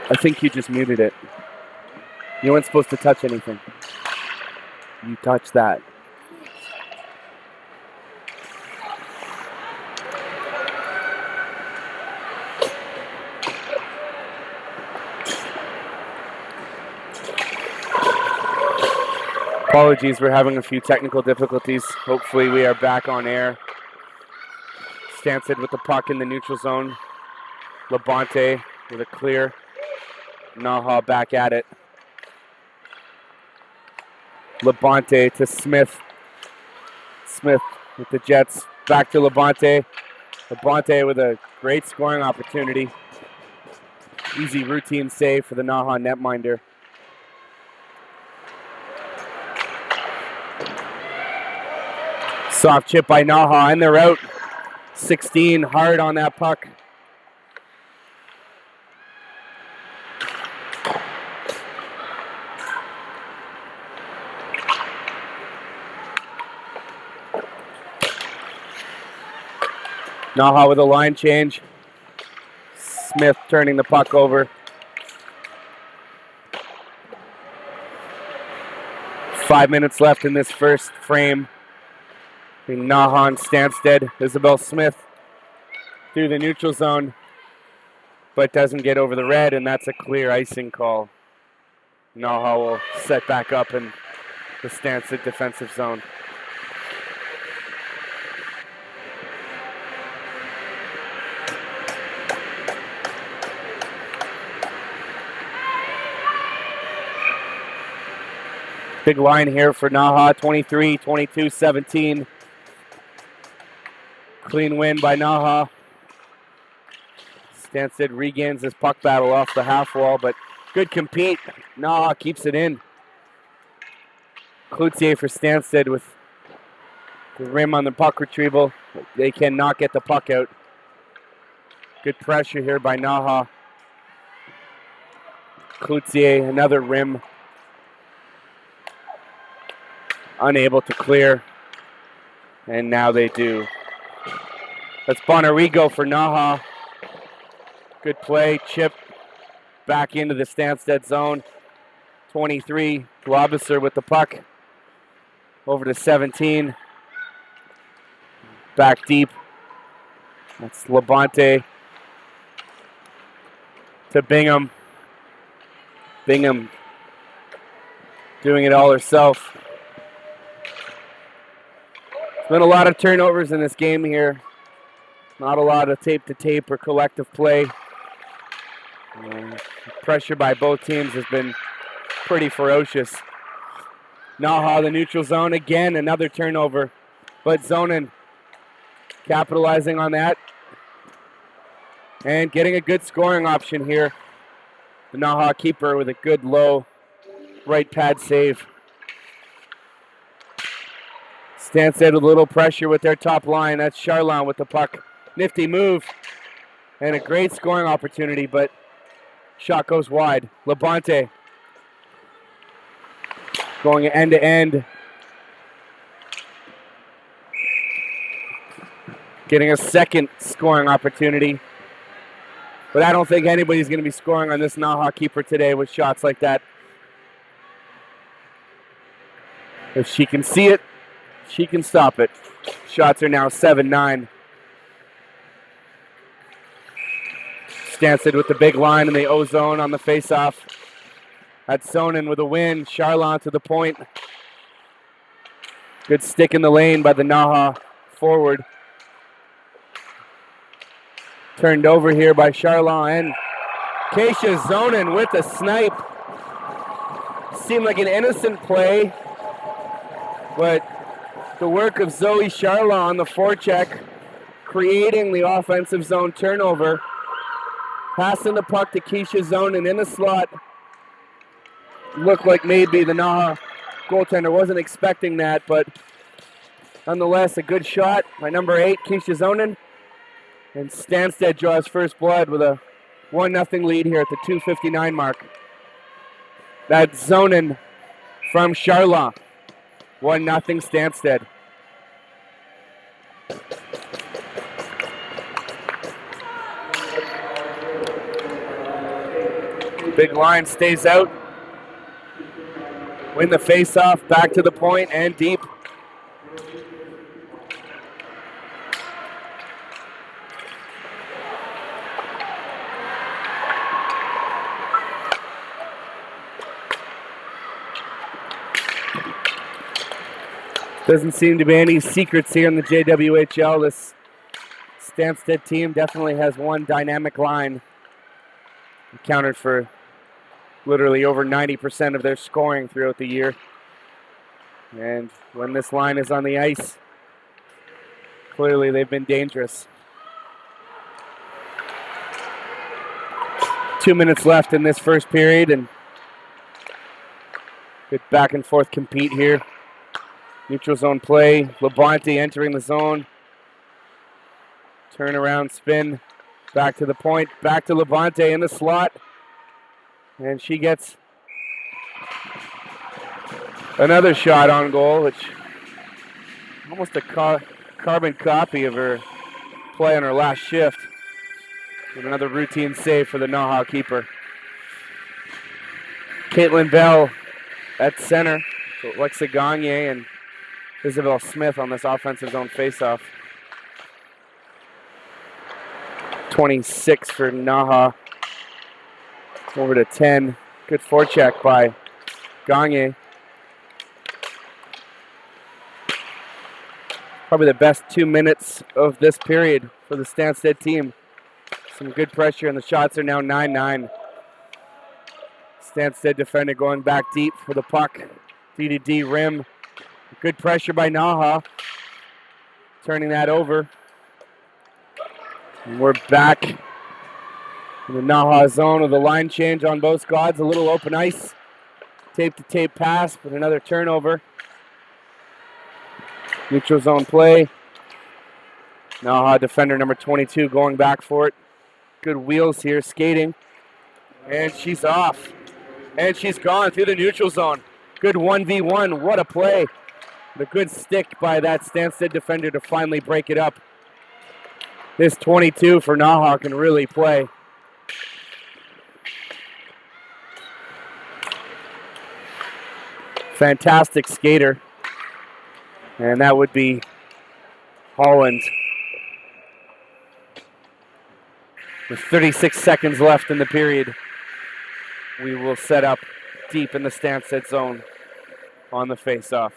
I think you just muted it. You weren't supposed to touch anything. You touched that. Apologies, we're having a few technical difficulties. Hopefully we are back on air. Stanstead with the puck in the neutral zone. Labonte with a clear. NAHA back at it. Labonte to Smith. Smith with the Jets. Back to Labonte. Labonte with a great scoring opportunity. Easy routine save for the NAHA netminder. Soft chip by NAHA, and they're out. 16 hard on that puck. NAHA with a line change. Smith turning the puck over. 5 minutes left in this first frame. NAHA and Stanstead. Isabel Smith through the neutral zone, but doesn't get over the red, and that's a clear icing call. NAHA will set back up in the Stanstead defensive zone. Big line here for NAHA, 23, 22, 17. Clean win by NAHA. Stanstead regains this puck battle off the half wall, but good compete. NAHA keeps it in. Cloutier for Stanstead with the rim on the puck retrieval. They cannot get the puck out. Good pressure here by NAHA. Cloutier, another rim. Unable to clear. And now they do. That's Bonarigo for NAHA. Good play, chip back into the Stanstead zone. 23, Globisser with the puck. Over to 17. Back deep. That's Labonte to Bingham. Bingham doing it all herself. There's been a lot of turnovers in this game here. Not a lot of tape-to-tape or collective play. Pressure by both teams has been pretty ferocious. NAHA, the neutral zone, again, another turnover. But Zonin capitalizing on that. And getting a good scoring option here. The NAHA keeper with a good low right pad save. Stanstead with a little pressure with their top line. That's Charlon with the puck. Nifty move and a great scoring opportunity, but shot goes wide. Labonte going end to end. Getting a second scoring opportunity. But I don't think anybody's going to be scoring on this NAHA keeper today with shots like that. If she can see it, she can stop it. Shots are now 7-9. Stanstead with the big line in the O-zone on the face-off. That's Zonin with a win. Charlon to the point. Good stick in the lane by the NAHA forward. Turned over here by Charlon. And Keisha Zonin with a snipe. Seemed like an innocent play, but the work of Zoe Charlon on the forecheck, creating the offensive zone turnover. Passing the puck to Keisha Zonin in the slot. Looked like maybe the NAHA goaltender wasn't expecting that, but nonetheless, a good shot by number 8, Keisha Zonin. And Stanstead draws first blood with a 1-0 lead here at the 2:59 mark. That's Zonin from Charlon. 1-0 Stanstead. Big line stays out. Win the face-off, back to the point and deep. Doesn't seem to be any secrets here in the JWHL. This Stanstead team definitely has one dynamic line. Accounted for literally over 90% of their scoring throughout the year. And when this line is on the ice, clearly they've been dangerous. 2 minutes left in this first period, and good back and forth compete here. Neutral zone play. Labonte entering the zone. Turnaround spin. Back to the point. Back to Labonte in the slot. And she gets another shot on goal, which almost a carbon copy of her play on her last shift. With another routine save for the NAHA keeper. Caitlin Bell at center. So Alexa Gagne and Isabel Smith on this offensive zone faceoff. 26 for NAHA. Over to 10. Good forecheck by Gagne. Probably the best 2 minutes of this period for the Stanstead team. Some good pressure, and the shots are now 9-9. Stanstead defender going back deep for the puck. D-to-D rim. Good pressure by NAHA. Turning that over. And we're back in the NAHA zone with a line change on both squads. A little open ice. Tape-to-tape pass, but another turnover. Neutral zone play. NAHA defender number 22 going back for it. Good wheels here, skating. And she's off. And she's gone through the neutral zone. Good 1v1. What a play. The good stick by that Stanstead defender to finally break it up. This 22 for NAHA can really play. Fantastic skater. And that would be Holland. With 36 seconds left in the period, we will set up deep in the Stanstead zone on the face-off.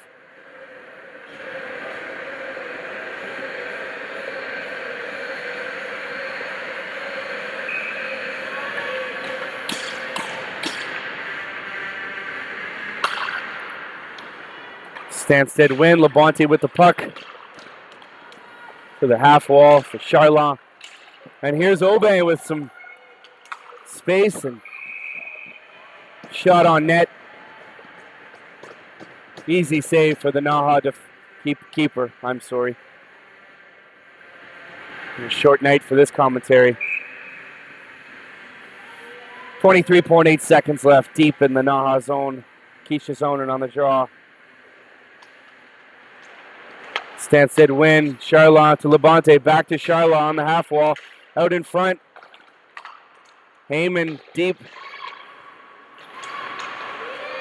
Stanstead win. Labonte with the puck to the half wall for Charlon. And here's Aubin with some space and shot on net. Easy save for the NAHA keeper. I'm sorry. A short night for this commentary. 23.8 seconds left deep in the NAHA zone. Keisha Zonin on the draw. Stanstead win. Charlon to Labonte. Back to Charlon on the half wall. Out in front. Heyman deep.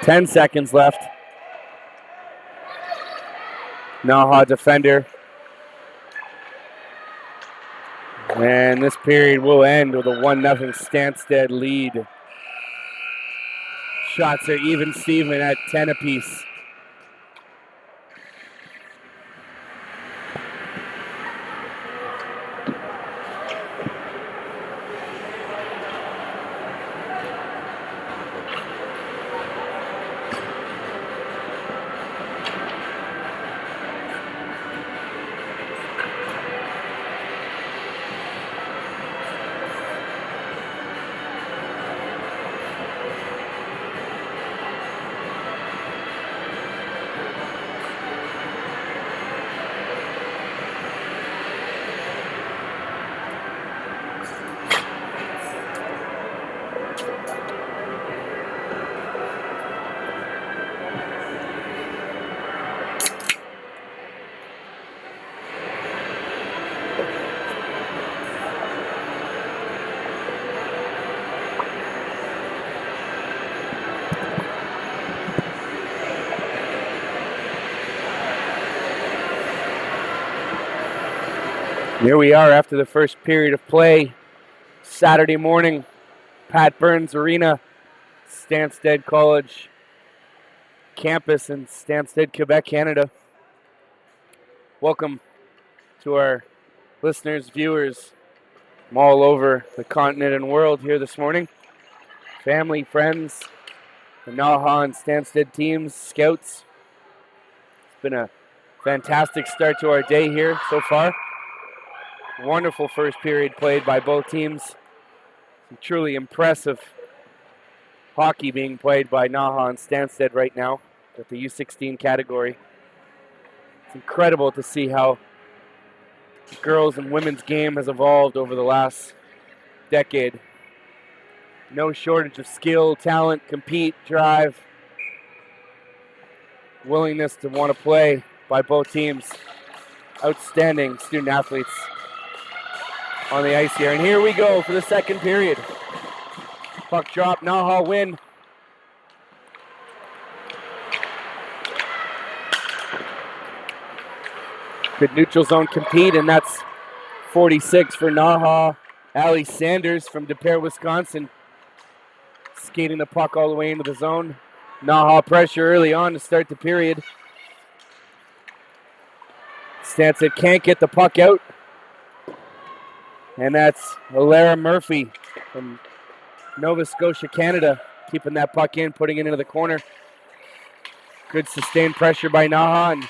10 seconds left. NAHA defender. And this period will end with a 1-0 Stanstead lead. Shots are even Steven at 10 apiece. Here we are after the first period of play. Saturday morning, Pat Burns Arena, Stanstead College campus in Stanstead, Quebec, Canada. Welcome to our listeners, viewers from all over the continent and world here this morning. Family, friends, the NAHA and Stanstead teams, scouts. It's been a fantastic start to our day here so far. Wonderful first period played by both teams. Some truly impressive hockey being played by NAHA and Stanstead right now at the U16 category. It's incredible to see how the girls and women's game has evolved over the last decade. No shortage of skill, talent, compete, drive, willingness to want to play by both teams. Outstanding student athletes on the ice here. And here we go for the second period. Puck drop, NAHA win. Good neutral zone compete, and that's 46 for NAHA. Allie Sanders from De Pere, Wisconsin, skating the puck all the way into the zone. NAHA pressure early on to start the period. Stanstead can't get the puck out. And that's Alara Murphy from Nova Scotia, Canada, keeping that puck in, putting it into the corner. Good sustained pressure by NAHA, and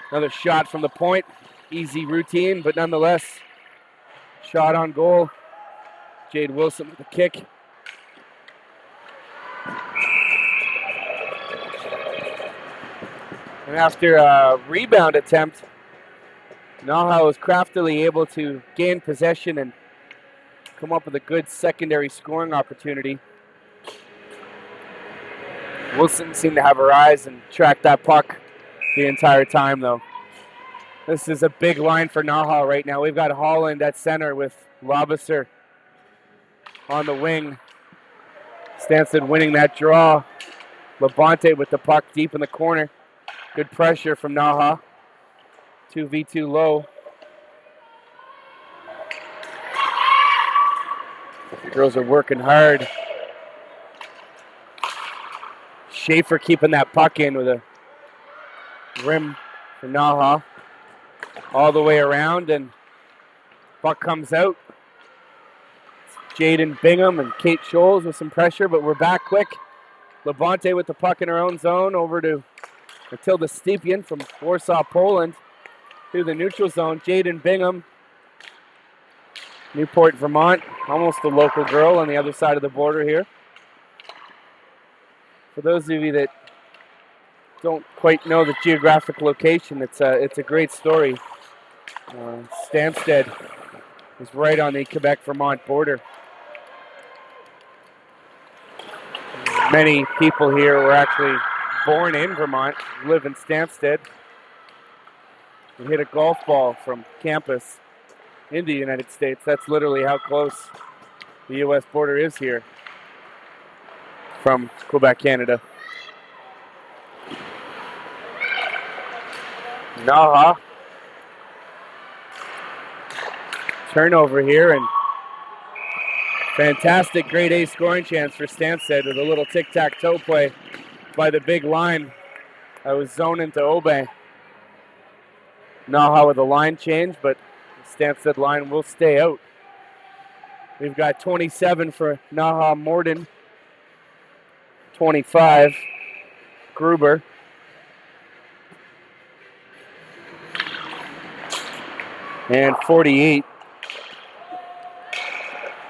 another shot from the point. Easy routine, but nonetheless, shot on goal. Jade Wilson with the kick. And after a rebound attempt, NAHA was craftily able to gain possession and come up with a good secondary scoring opportunity. Wilson seemed to have her eyes and track that puck the entire time, though. This is a big line for NAHA right now. We've got Holland at center with Lobisser on the wing. Stanstead winning that draw. Labonte with the puck deep in the corner. Good pressure from NAHA. 2v2 low. The girls are working hard. Schaefer keeping that puck in with a rim for NAHA. All the way around, and puck comes out. Jaden Bingham and Kate Scholes with some pressure, but we're back quick. Labonte with the puck in her own zone over to Matilda Stepien from Warsaw, Poland. Through the neutral zone, Jaden Bingham, Newport, Vermont, almost a local girl on the other side of the border here. For those of you that don't quite know the geographic location, it's a great story. Stanstead is right on the Quebec-Vermont border. Many people here were actually born in Vermont, live in Stanstead. We hit a golf ball from campus in the United States. That's literally how close the U.S. border is here from Quebec, Canada. NAHA. Turnover here, and fantastic grade A scoring chance for Stanstead with a little tic-tac-toe play by the big line. I was zoned into Aubin. NAHA with a line change, but the Stanstead line will stay out. We've got 27 for NAHA Morden, 25 Gruber, and 48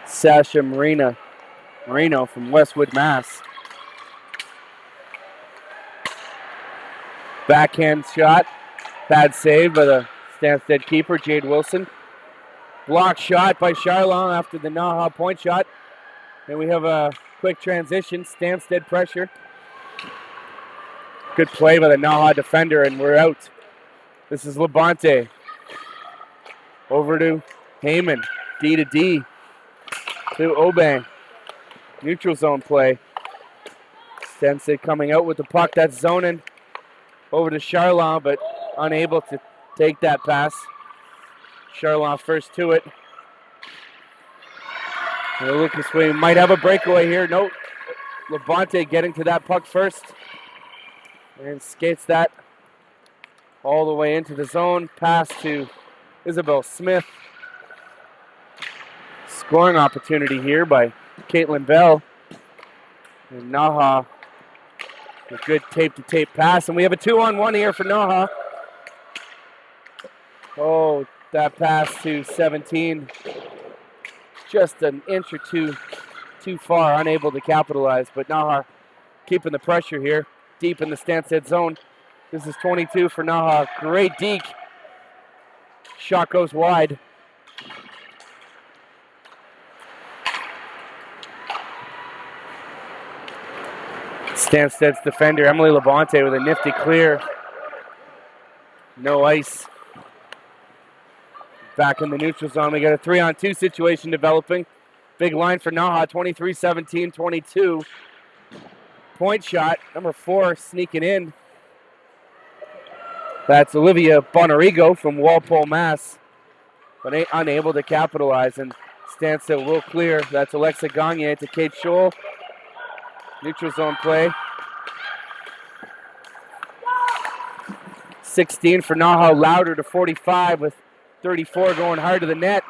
Sasha Marino from Westwood, Mass. Backhand shot, bad save by the Stanstead keeper, Jade Wilson. Block shot by Charlon after the NAHA point shot. And we have a quick transition, Stanstead pressure. Good play by the NAHA defender, and we're out. This is Labonte. Over to Heyman, D to D. To Aubin. Neutral zone play. Stanstead coming out with the puck. That's zoning over to Charlon, but unable to take that pass. Charlotte first to it. Lucas we might have a breakaway here. Nope. Labonte getting to that puck first. And skates that all the way into the zone. Pass to Isabel Smith. Scoring opportunity here by Caitlin Bell. And NAHA, a good tape-to-tape pass. And we have a 2-on-1 here for NAHA. Oh, that pass to 17. Just an inch or two too far, unable to capitalize. But NAHA keeping the pressure here, deep in the Stanstead zone. This is 22 for NAHA. Great deke. Shot goes wide. Stanstead's defender, Emily Labonte, with a nifty clear. No ice. Back in the neutral zone. We got a 3-on-2 situation developing. Big line for NAHA, 23-17-22. Point shot, number 4 sneaking in. That's Olivia Bonarigo from Walpole, Mass. But unable to capitalize. And Stanstead will clear. That's Alexa Gagne to Kate Scholl. Neutral zone play. 16 for NAHA, Louder to 45 with 34 going hard to the net.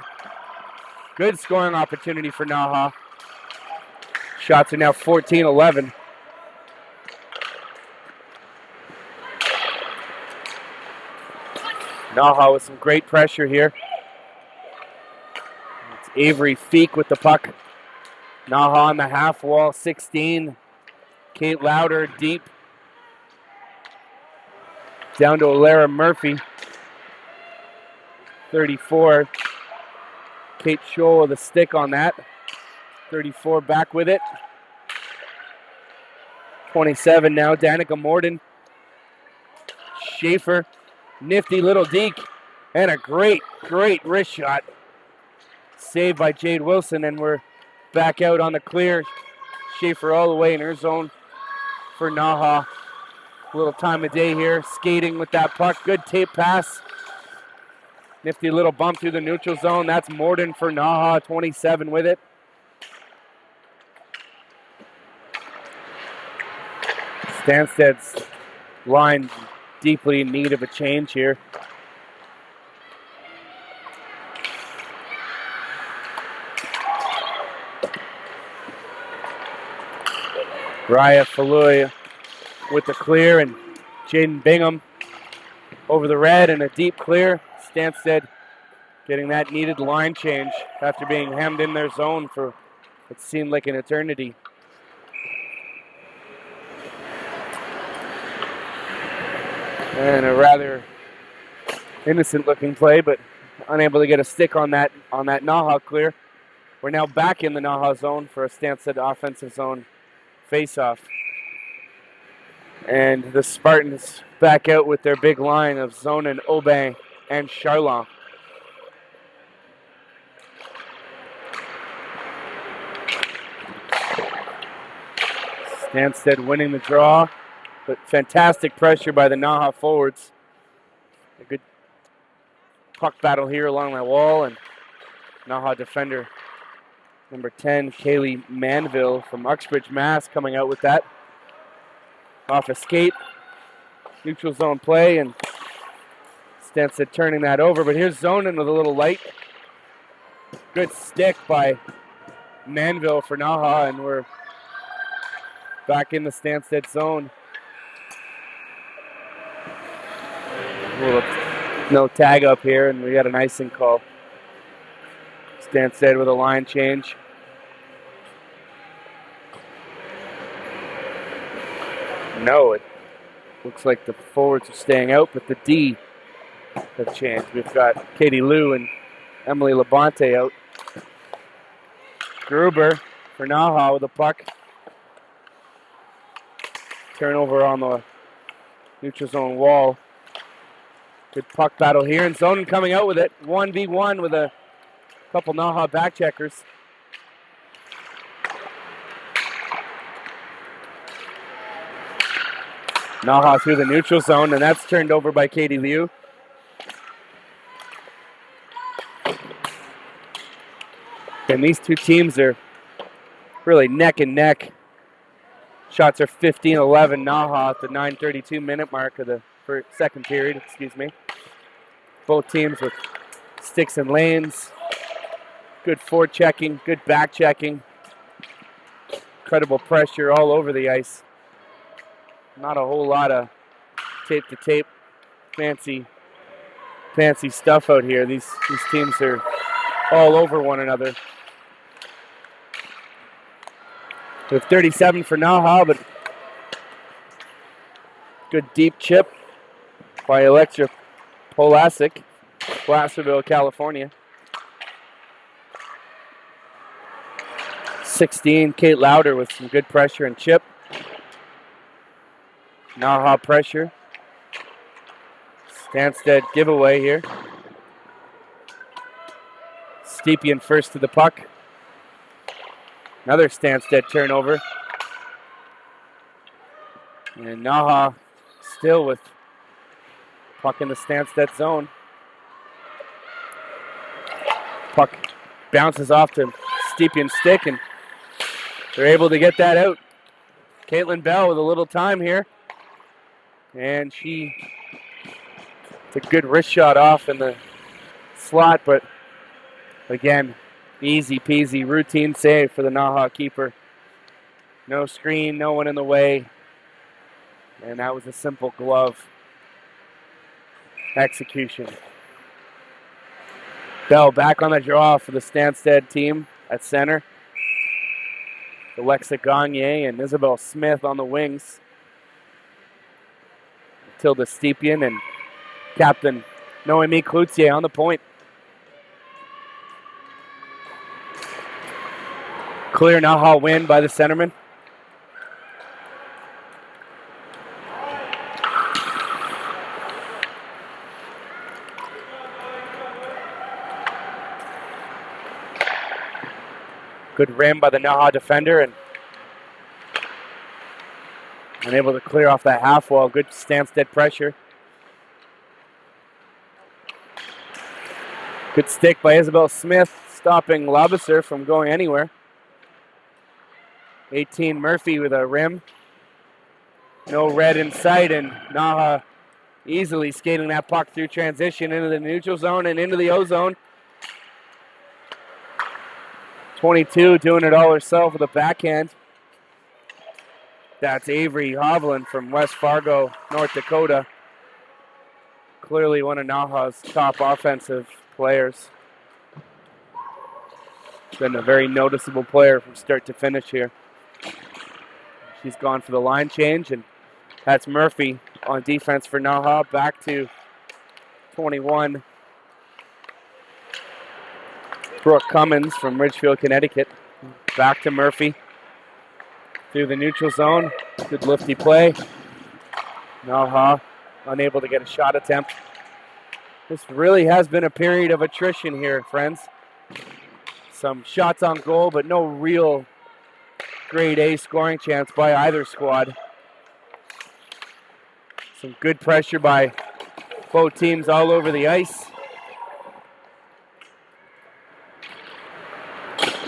Good scoring opportunity for NAHA. Shots are now 14-11. NAHA with some great pressure here. It's Avery Feek with the puck. NAHA on the half wall, 16. Kate Louder deep. Down to Alara Murphy. 34. Kate Scholl with a stick on that. 34 back with it. 27 now, Danica Morden. Schaefer, nifty little deke. And a great wrist shot. Saved by Jade Wilson, and we're back out on the clear. Schaefer all the way in her zone for NAHA. A little time of day here, skating with that puck. Good tape pass. Nifty little bump through the neutral zone. That's Morden for NAHA, 27 with it. Stanstead's line deeply in need of a change here. Raya Falui with the clear, and Jaden Bingham over the red and a deep clear. Stanstead getting that needed line change after being hemmed in their zone for it seemed like an eternity. And a rather innocent looking play, but unable to get a stick on that NAHA clear. We're now back in the NAHA zone for a Stanstead offensive zone face-off. And the Spartans back out with their big line of Zonin, Aubin, and Charlon. Stanstead winning the draw, but fantastic pressure by the NAHA forwards. A good puck battle here along that wall, and NAHA defender number 10, Kaylee Manville from Uxbridge, Mass, coming out with that. Off a skate, neutral zone play, and Stanstead turning that over. But here's Zonin with a little light. Good stick by Manville for NAHA, and we're back in the Stanstead zone. No tag up here, and we got an icing call. Stanstead with a line change. No, it looks like the forwards are staying out, but the D have changed. We've got Katie Liu and Emily Labonte out. Gruber for NAHA with the puck. Turnover on the neutral zone wall. Good puck battle here, and Zonin coming out with it. 1v1 with a couple NAHA back checkers. NAHA through the neutral zone, and that's turned over by Katie Liu. And these two teams are really neck and neck. Shots are 15-11 NAHA at the 9:32 minute mark of the second period, excuse me. Both teams with sticks and lanes. Good forechecking, good back checking. Incredible pressure all over the ice. Not a whole lot of tape to tape, fancy stuff out here. These teams are all over one another. With 37 for NAHA, but good deep chip by Electra Polasic, Placerville, California. 16, Kate Lauder with some good pressure and chip. NAHA pressure. Stanstead giveaway here. Stepien first to the puck. Another Stanstead turnover. And NAHA still with puck in the Stanstead zone. Puck bounces off to Stepien's stick, and they're able to get that out. Caitlin Bell with a little time here. And it's a good wrist shot off in the slot, but again, easy peasy routine save for the NAHA keeper. No screen, no one in the way. And that was a simple glove execution. Bell back on the draw for the Stanstead team at center. Alexa Gagne and Isabel Smith on the wings. Tilda Stepien and Captain Noemi Cloutier on the point. Clear NAHA win by the centerman. Good rim by the NAHA defender and unable to clear off that half wall. Good Stanstead pressure. Good stick by Isabel Smith, stopping Labasser from going anywhere. 18 Murphy with a rim. No red in sight, and NAHA easily skating that puck through transition into the neutral zone and into the O zone. 22 doing it all herself with a backhand. That's Avery Hovland from West Fargo, North Dakota. Clearly one of NAHA's top offensive players. Been a very noticeable player from start to finish here. She's gone for the line change, and that's Murphy on defense for NAHA. Back to 21. Brooke Cummins from Ridgefield, Connecticut. Back to Murphy. Through the neutral zone. Good lifty play. NAHA unable to get a shot attempt. This really has been a period of attrition here, friends. Some shots on goal, but no real grade A scoring chance by either squad. Some good pressure by both teams all over the ice.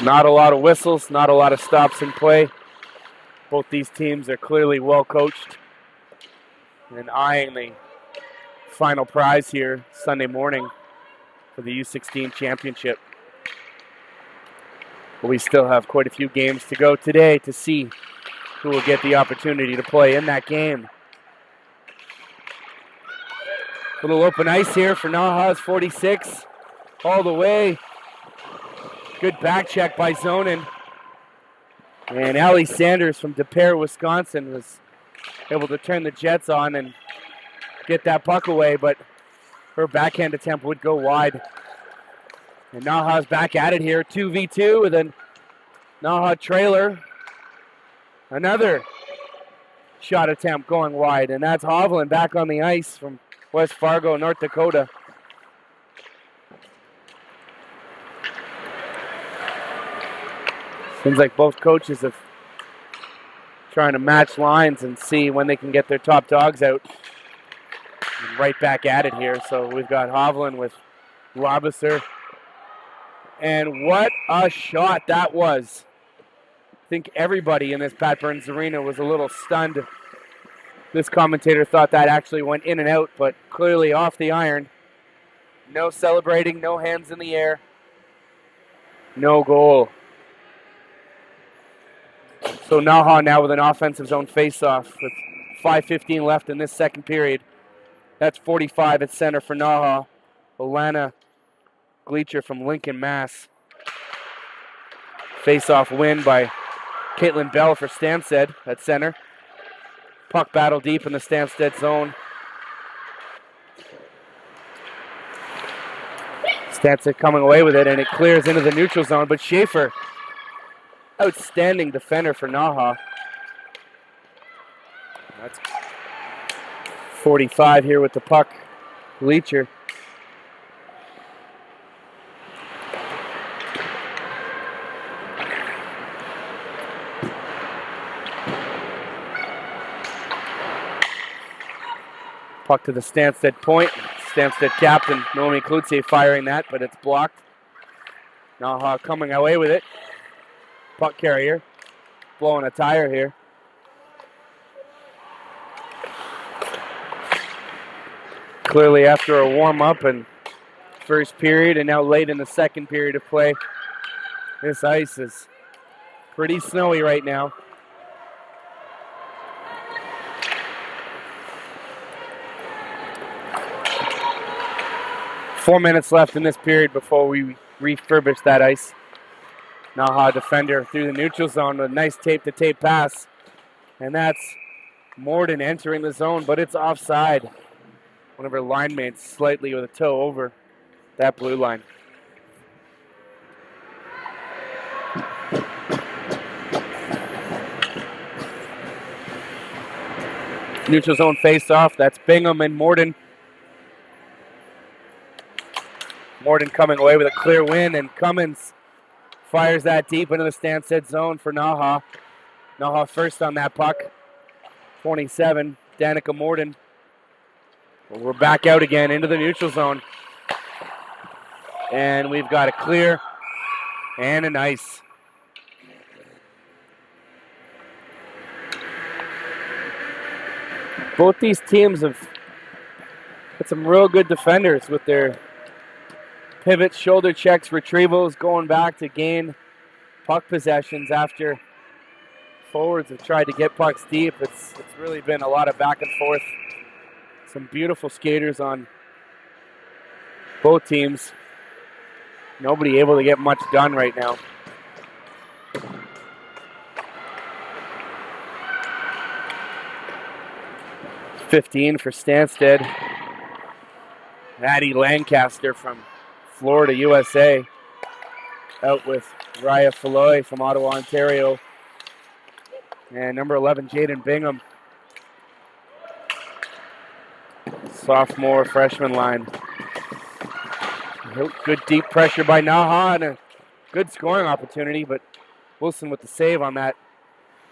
Not a lot of whistles, not a lot of stops in play. Both these teams are clearly well coached and eyeing the final prize here Sunday morning for the U16 championship. But we still have quite a few games to go today to see who will get the opportunity to play in that game. Little open ice here for NAHA's 46 all the way. Good back check by Zonin. And Allie Sanders from De Pere, Wisconsin was able to turn the Jets on and get that puck away, but her backhand attempt would go wide. And NAHA's back at it here, 2v2 with a NAHA trailer. Another shot attempt going wide, and that's Hovland back on the ice from West Fargo, North Dakota. Seems like both coaches are trying to match lines and see when they can get their top dogs out. And right back at it here. So we've got Hovland with Labasser And what a shot that was. I think everybody in this Pat Burns Arena was a little stunned. This commentator thought that actually went in and out, but clearly off the iron. No celebrating, no hands in the air. No goal. So NAHA now with an offensive zone face-off with 5:15 left in this second period. That's 45 at center for NAHA. Alana Gleacher from Lincoln, Mass. Face-off win by Caitlin Bell for Stanstead at center. Puck battle deep in the Stanstead zone. Stanstead coming away with it, and it clears into the neutral zone, but Schaefer, outstanding defender for NAHA. That's 45 here with the puck. Gleacher. Puck to the Stanstead point. Stanstead captain Naomi Klutze firing that, but it's blocked. NAHA coming away with it. Puck carrier blowing a tire here. Clearly after a warm-up and first period and now late in the second period of play, this ice is pretty snowy right now. Four minutes left in this period before we refurbish that ice. NAHA defender through the neutral zone with a nice tape-to-tape pass. And that's Morden entering the zone, but it's offside. One of her line mates slightly with a toe over that blue line. Neutral zone face-off. That's Bingham and Morden. Morden coming away with a clear win, and Cummins fires that deep into the Stanstead zone for NAHA. NAHA first on that puck. 27, Danica Morden. We're back out again into the neutral zone. And we've got a clear and an ice. Both these teams have got some real good defenders with their pivots, shoulder checks, retrievals, going back to gain puck possessions after forwards have tried to get pucks deep. It's really been a lot of back and forth. Some beautiful skaters on both teams. Nobody able to get much done right now. .15 for Stanstead. Addie Lancaster from Florida, USA. Out with Raya Falloy from Ottawa, Ontario. And number 11, Jaden Bingham. Sophomore freshman line. Good deep pressure by NAHA and a good scoring opportunity, but Wilson with the save on that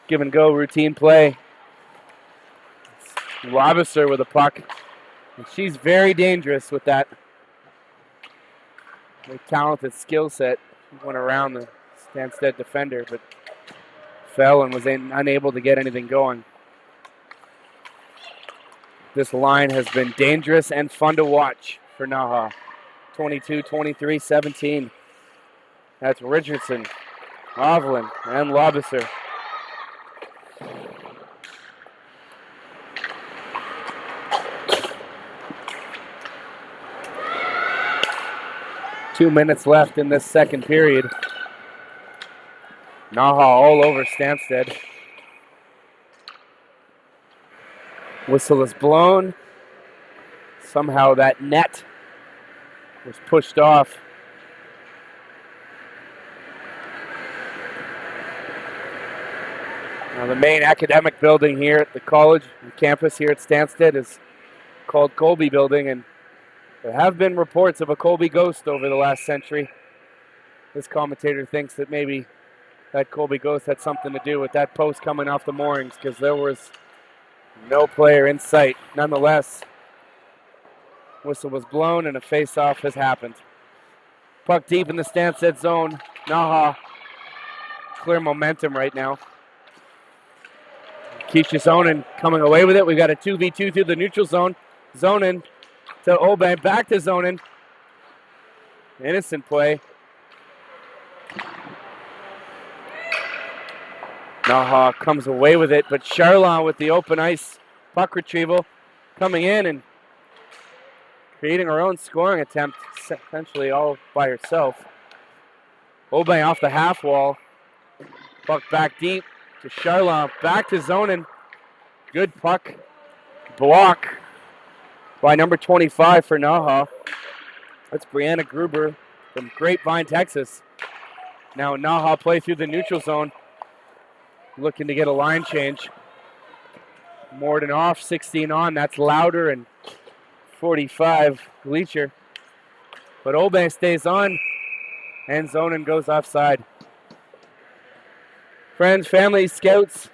give and go routine play. Lobisser with a puck. And she's very dangerous with that. Very talented skill set. She went around the Stanstead defender, but fell and was unable to get anything going. This line has been dangerous and fun to watch for NAHA. 22, 23, 17. That's Richardson, Ovlin, and Lobisser. Two minutes left in this second period. NAHA all over Stanstead. Whistle is blown. Somehow that net was pushed off. Now the main academic building here at the college and campus here at Stanstead is called Colby Building, and there have been reports of a Colby ghost over the last century. This commentator thinks that maybe that Colby ghost had something to do with that post coming off the moorings, because there was no player in sight. Nonetheless, whistle was blown and a face-off has happened. Puck deep in the Stanstead zone. NAHA clear momentum right now. Keisha Zonin coming away with it. We've got a 2v2 through the neutral zone. Zonin to Obey, back to Zonin. Innocent play. NAHA comes away with it, but Charlon with the open ice puck retrieval coming in and creating her own scoring attempt, essentially all by herself. Obey off the half wall. Puck back deep to Charlon, back to Zonin. Good puck block by number 25 for NAHA. That's Brianna Gruber from Grapevine, Texas. Now NAHA play through the neutral zone, looking to get a line change. Morden off, 16 on. That's Louder and 45 Leacher. But Obey stays on, and Zonin goes offside. Friends, family, scouts,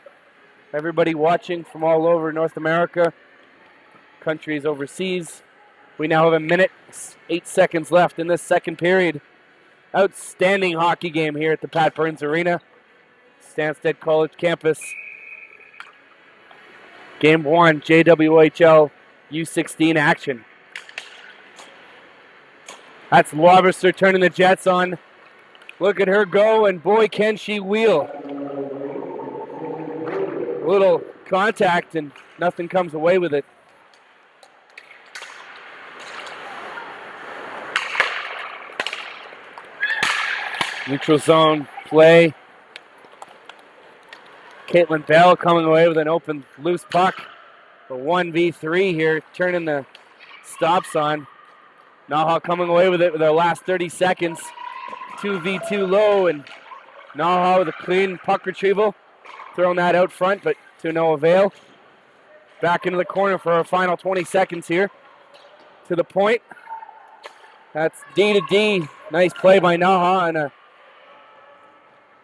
everybody watching from all over North America, countries overseas. We now have a minute, 8 seconds left in this second period. Outstanding hockey game here at the Pat Burns Arena, Stanstead College campus. Game 1, JWHL U16 action. That's Lobrister turning the Jets on. Look at her go, and boy, can she wheel. A little contact, and nothing comes away with it. Neutral zone play. Caitlin Bell coming away with an open, loose puck. A 1v3 here, turning the stops on. NAHA coming away with it with their last 30 seconds. 2v2 low, and NAHA with a clean puck retrieval. Throwing that out front, but to no avail. Back into the corner for our final 20 seconds here. To the point. That's D to D. Nice play by NAHA, and a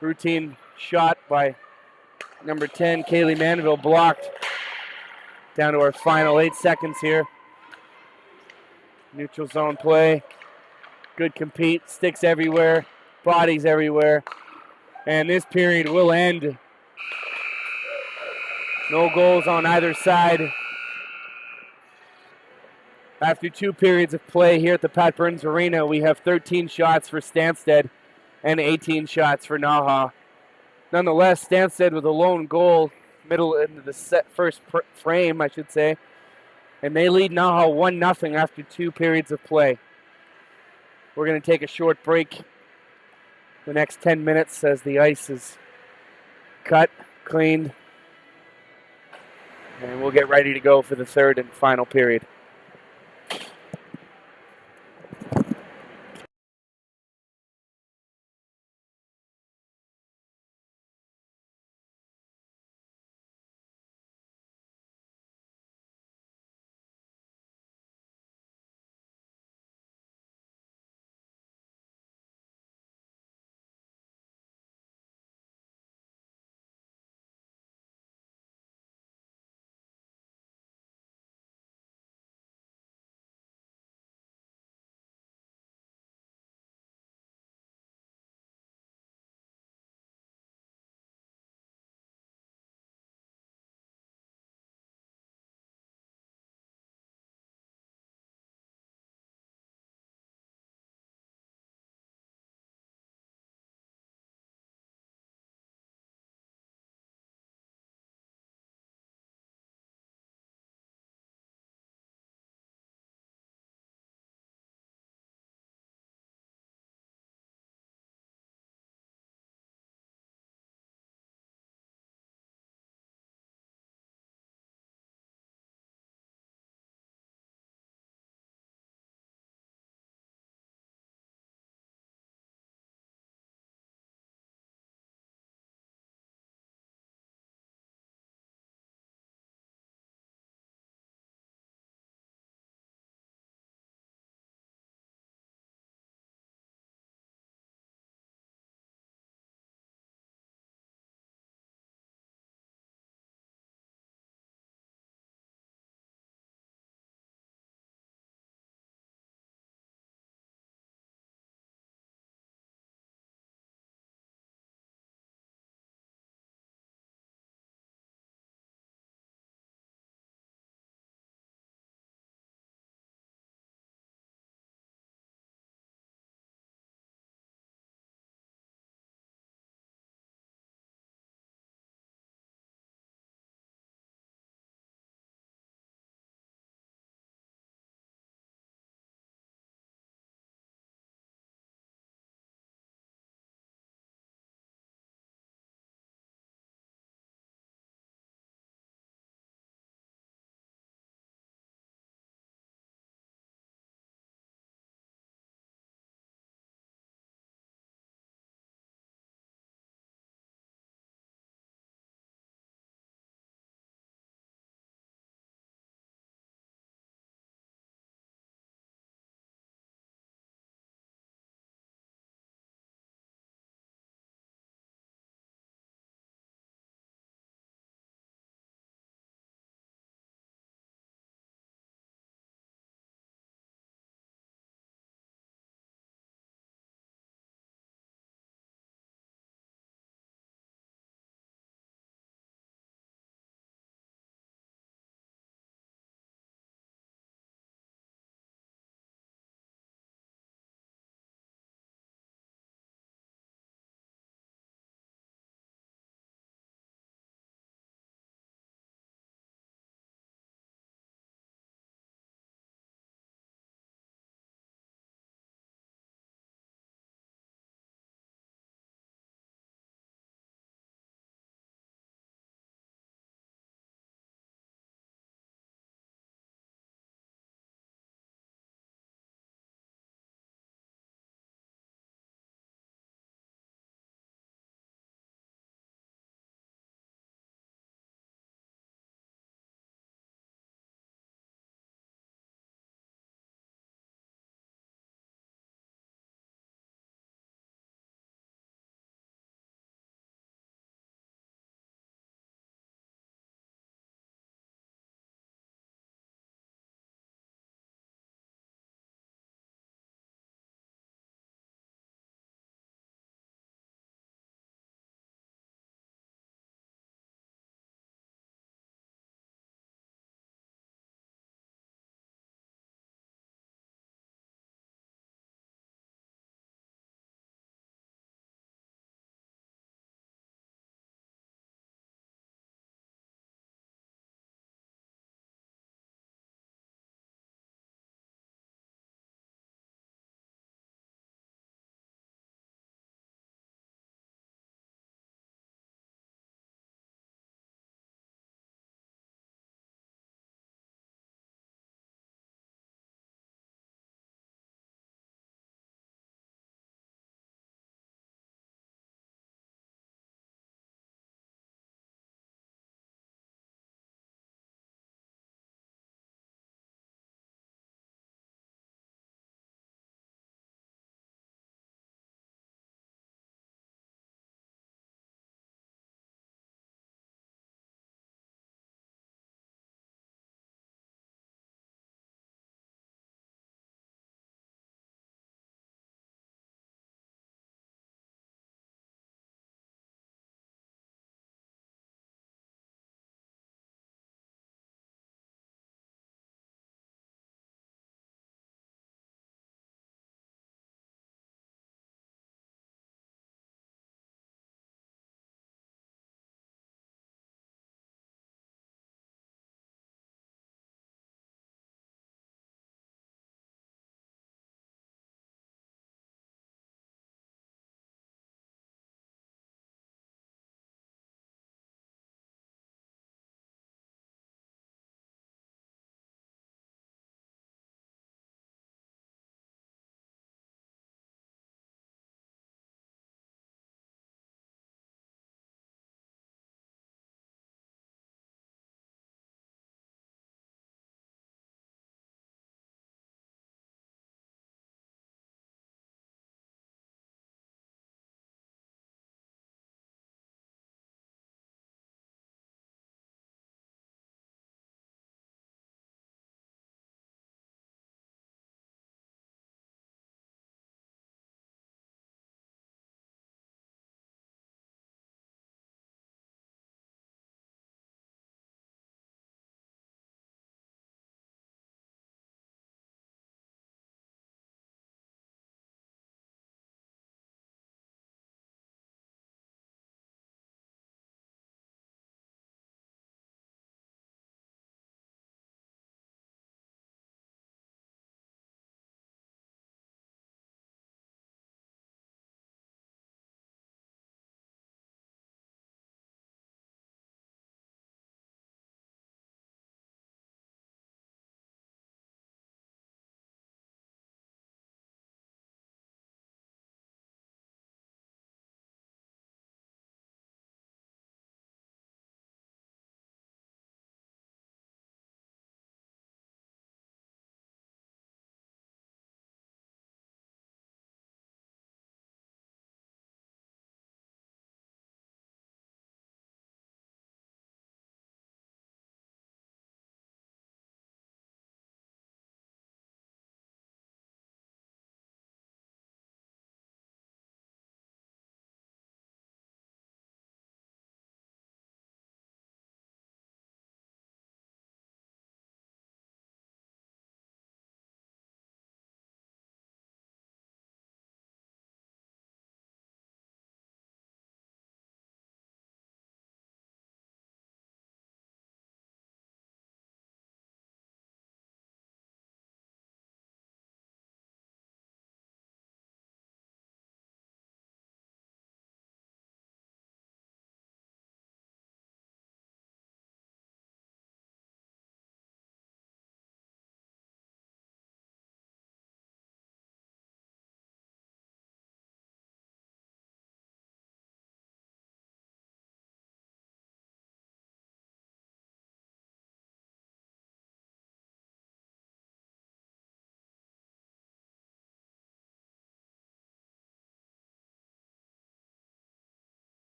routine shot by number 10, Kaylee Mandeville, blocked. Down to our final 8 seconds here. Neutral zone play. Good compete. Sticks everywhere. Bodies everywhere. And this period will end. No goals on either side. After 2 periods of play here at the Pat Burns Arena, we have 13 shots for Stanstead and 18 shots for NAHA. Nonetheless, Stanstead with a lone goal, middle into the first frame, I should say. And they lead NAHA 1-0 after 2 periods of play. We're going to take a short break the next 10 minutes as the ice is cut, cleaned, and we'll get ready to go for the third and final period.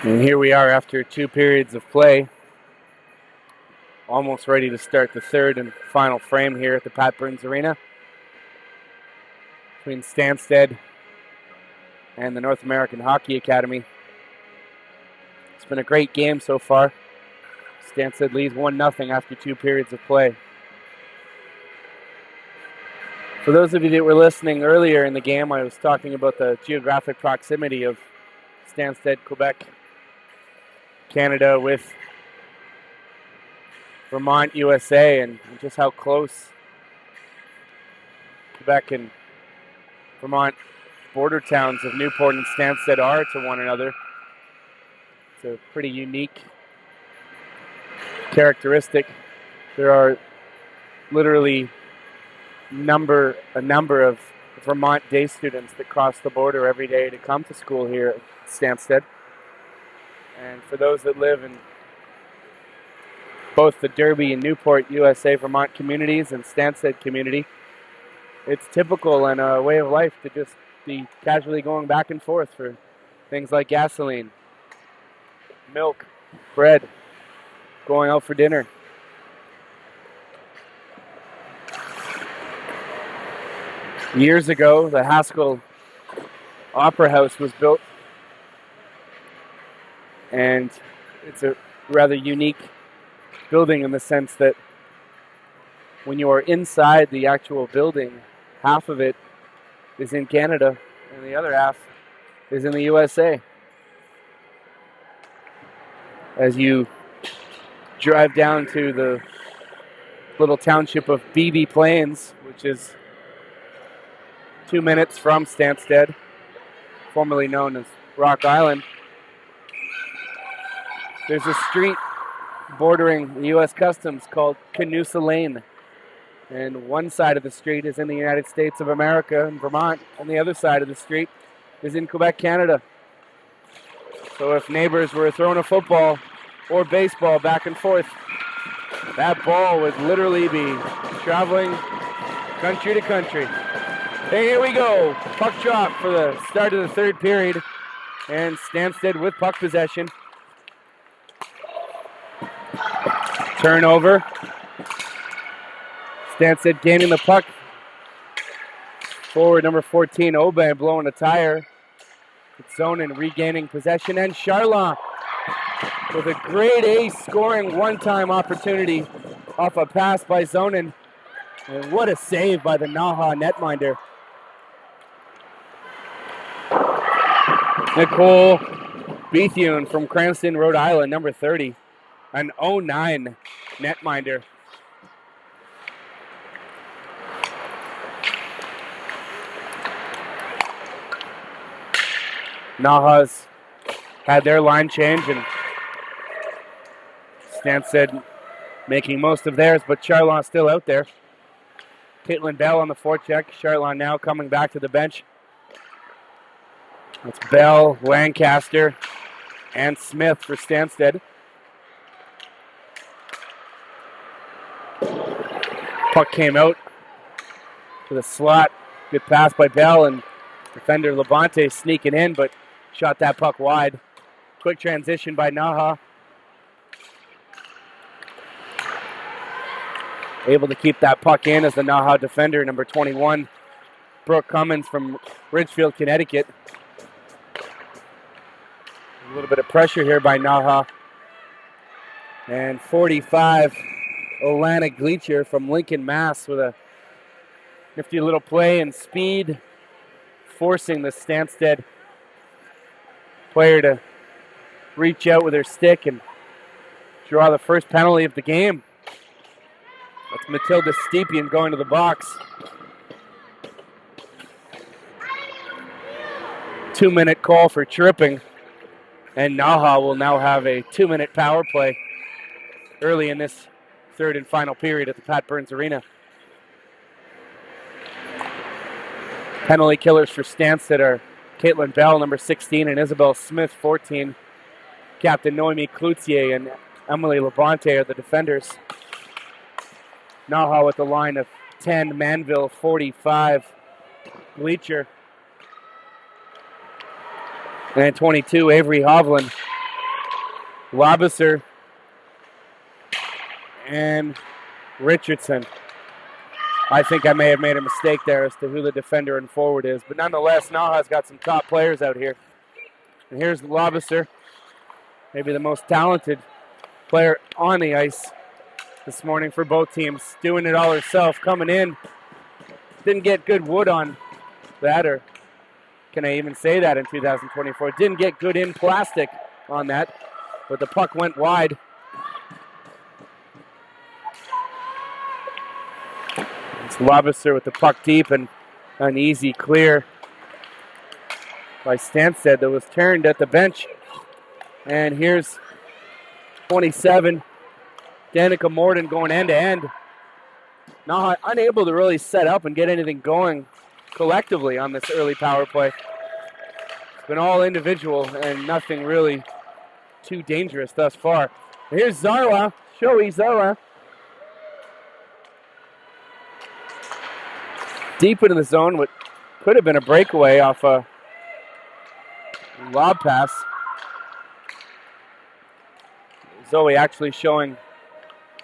And here we are after 2 periods of play. Almost ready to start the third and final frame here at the Pat Burns Arena between Stanstead and the North American Hockey Academy. It's been a great game so far. Stanstead leads 1-0 after 2 periods of play. For those of you that were listening earlier in the game, I was talking about the geographic proximity of Stanstead, Quebec, Canada with Vermont, USA, and just how close Quebec and Vermont border towns of Newport and Stanstead are to one another. It's a pretty unique characteristic. There are literally a number of Vermont day students that cross the border every day to come to school here at Stanstead. And for those that live in both the Derby and Newport, USA, Vermont communities and Stanstead community, it's typical and a way of life to just be casually going back and forth for things like gasoline, milk, bread, going out for dinner. Years ago, the Haskell Opera House was built, and it's a rather unique building in the sense that when you are inside the actual building, half of it is in Canada and the other half is in the USA. As you drive down to the little township of Beebe Plains, which is 2 minutes from Stanstead, formerly known as Rock Island, there's a street bordering the U.S. Customs called Canusa Lane. And one side of the street is in the United States of America in Vermont, and the other side of the street is in Quebec, Canada. So if neighbors were throwing a football or baseball back and forth, that ball would literally be traveling country to country. Hey, here we go. Puck drop for the start of the third period, and Stanstead with puck possession. Turnover. Stanstead gaining the puck. Forward number 14, Aubin, blowing a tire. It's Zonin regaining possession, and Charlon with a great ace scoring one-time opportunity off a pass by Zonin. And what a save by the NAHA netminder. Nicole Bethune from Cranston, Rhode Island, number 30. An 09 netminder. NAHA's had their line change, and Stanstead making most of theirs, but Charlon still out there. Caitlin Bell on the forecheck. Charlon now coming back to the bench. It's Bell, Lancaster, and Smith for Stanstead. Puck came out to the slot. Good pass by Bell, and defender Labonte sneaking in, but shot that puck wide. Quick transition by NAHA. Able to keep that puck in as the NAHA defender, number 21, Brooke Cummins from Ridgefield, Connecticut. A little bit of pressure here by NAHA. And 45, Olana Gleacher from Lincoln, Mass. with a nifty little play and speed, forcing the Stanstead player to reach out with her stick and draw the first penalty of the game. That's Matilda Stepien going to the box. 2-minute call for tripping, and NAHA will now have a 2-minute power play early in this third and final period at the Pat Burns Arena. Penalty killers for Stanstead are Caitlin Bell, number 16, and Isabel Smith, 14. Captain Noemi Cloutier and Emily Labonte are the defenders. NAHA with the line of 10, Manville, 45, Gleacher, and 22, Avery Hovland. Lobiser and Richardson. I think I may have made a mistake there as to who the defender and forward is, but nonetheless, NAHA's got some top players out here. And here's Lobiser, maybe the most talented player on the ice this morning for both teams, doing it all herself, coming in. Didn't get good wood on that, or can I even say that in 2024? Didn't get good in plastic on that, but the puck went wide. It's Lobiser with the puck deep and an easy clear by Stanstead that was turned at the bench. And here's 27, Danica Morden going end-to-end. NAHA unable to really set up and get anything going collectively on this early power play. It's been all individual and nothing really too dangerous thus far. Here's Zarla, Shoei Zarla. Deep into the zone, what could have been a breakaway off a lob pass. Zoe actually showing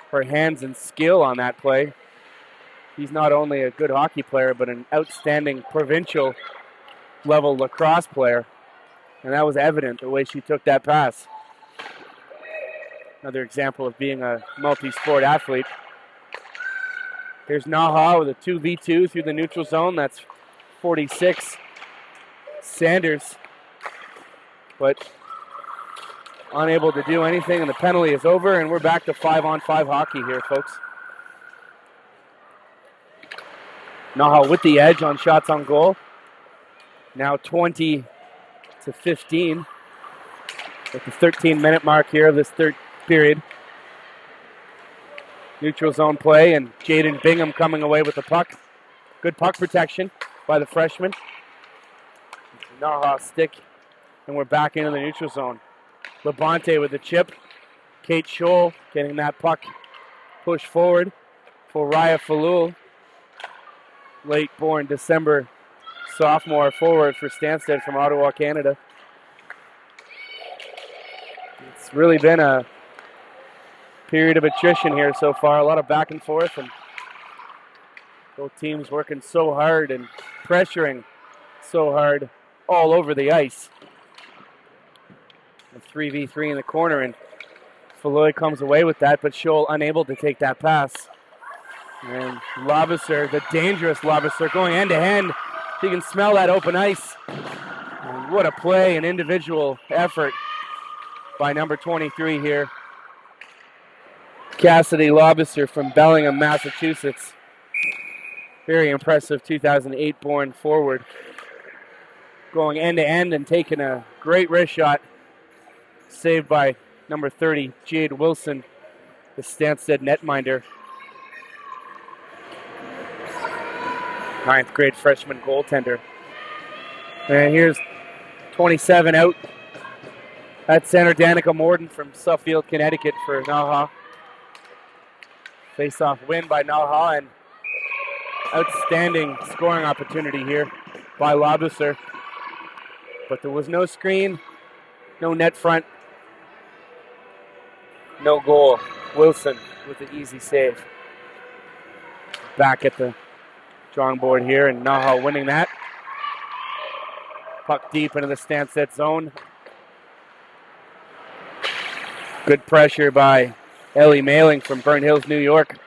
her hands and skill on that play. He's not only a good hockey player, but an outstanding provincial level lacrosse player. And that was evident the way she took that pass. Another example of being a multi-sport athlete. Here's NAHA with a 2v2 through the neutral zone. That's 46 Sanders. But unable to do anything, and the penalty is over, and we're back to 5-on-5 hockey here, folks. NAHA with the edge on shots on goal. Now 20-15 at the 13-minute mark here of this third period. Neutral zone play, and Jaden Bingham coming away with the puck. Good puck protection by the freshman. NAHA stick, and we're back into the neutral zone. Labonte with the chip. Kate Scholl getting that puck pushed forward for Raya Falul. Late born December sophomore forward for Stanstead from Ottawa, Canada. It's really been a period of attrition here so far. A lot of back and forth, and both teams working so hard and pressuring so hard all over the ice. A 3v3 in the corner, and Falloy comes away with that, but Scholl unable to take that pass. And Lobiser, the dangerous Lobiser, going end-to-end. You can smell that open ice. And what a play, an individual effort by number 23 here. Cassidy Lobiser from Bellingham, Massachusetts. Very impressive 2008-born forward. Going end-to-end and taking a great wrist shot. Saved by number 30, Jade Wilson, the Stanstead netminder. 9th grade freshman goaltender. And here's 27 out. At center, Danica Morden from Suffield, Connecticut for NAHA. Face-off win by NAHA, and outstanding scoring opportunity here by Lobiser. But there was no screen, no net front, no goal. Wilson with an easy save. Back at the drawing board here, and NAHA winning that. Puck deep into the Stanstead zone. Good pressure by Ellie Mailing from Burnt Hills, New York.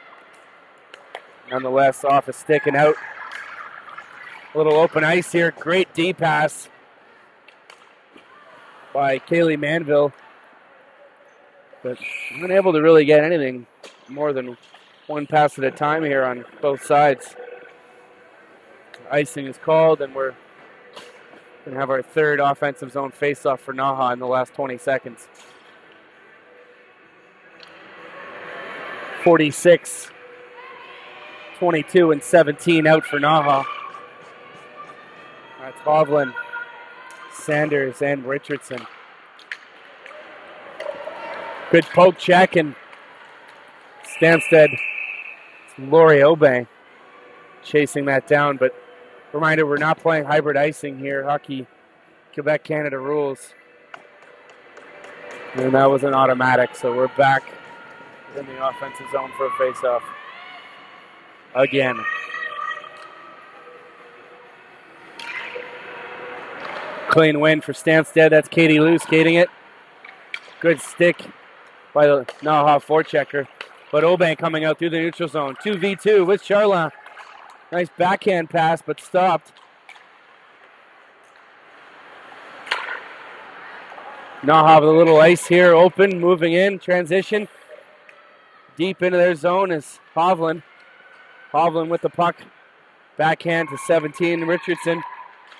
Nonetheless, off a stick and out. A little open ice here. Great D pass by Kaylee Manville. But unable to really get anything more than one pass at a time here on both sides. Icing is called, and we're going to have our third offensive zone face-off for NAHA in the last 20 seconds. 46, 22, and 17 out for NAHA. That's Hovland, Sanders, and Richardson. Good poke check, and Stanstead, Lori Obey chasing that down, but reminder, we're not playing hybrid icing here. Hockey, Quebec, Canada rules. And that was an automatic, so we're back in the offensive zone for a face-off. Again. Clean win for Stanstead. That's Katie Lou skating it. Good stick by the NAHA forechecker. But Obank coming out through the neutral zone. 2v2 with Charla. Nice backhand pass, but stopped. NAHA with a little ice here, open, moving in, transition. Deep into their zone is Hovland. Hovland with the puck. Backhand to 17, Richardson.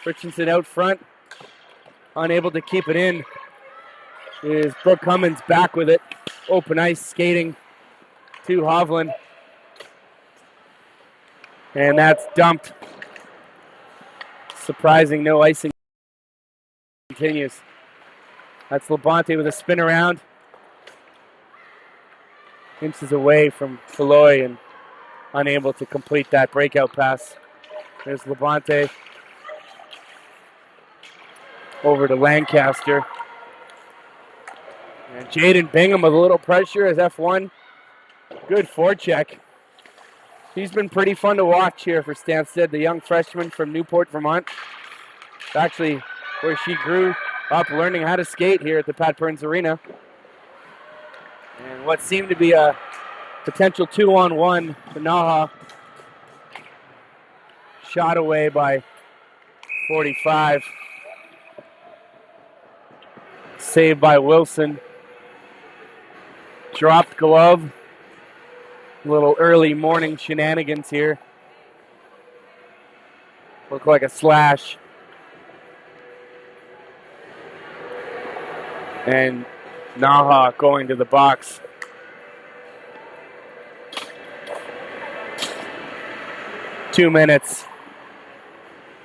Richardson out front. Unable to keep it in. Is Brooke Cummins back with it. Open ice skating to Hovland. And that's dumped. Surprising, no icing. Continues. That's Labonte with a spin around. Inches away from Feloy and unable to complete that breakout pass. There's Labonte. Over to Lancaster. And Jaden Bingham with a little pressure as F1. Good forecheck. He's been pretty fun to watch here for Stanstead, the young freshman from Newport, Vermont. Actually, where she grew up learning how to skate here at the Pat Burns Arena. And what seemed to be a potential 2-on-1 for NAHA. Shot away by 45. Saved by Wilson. Dropped glove. Little early morning shenanigans here. Look like a slash. And NAHA going to the box. Two minutes.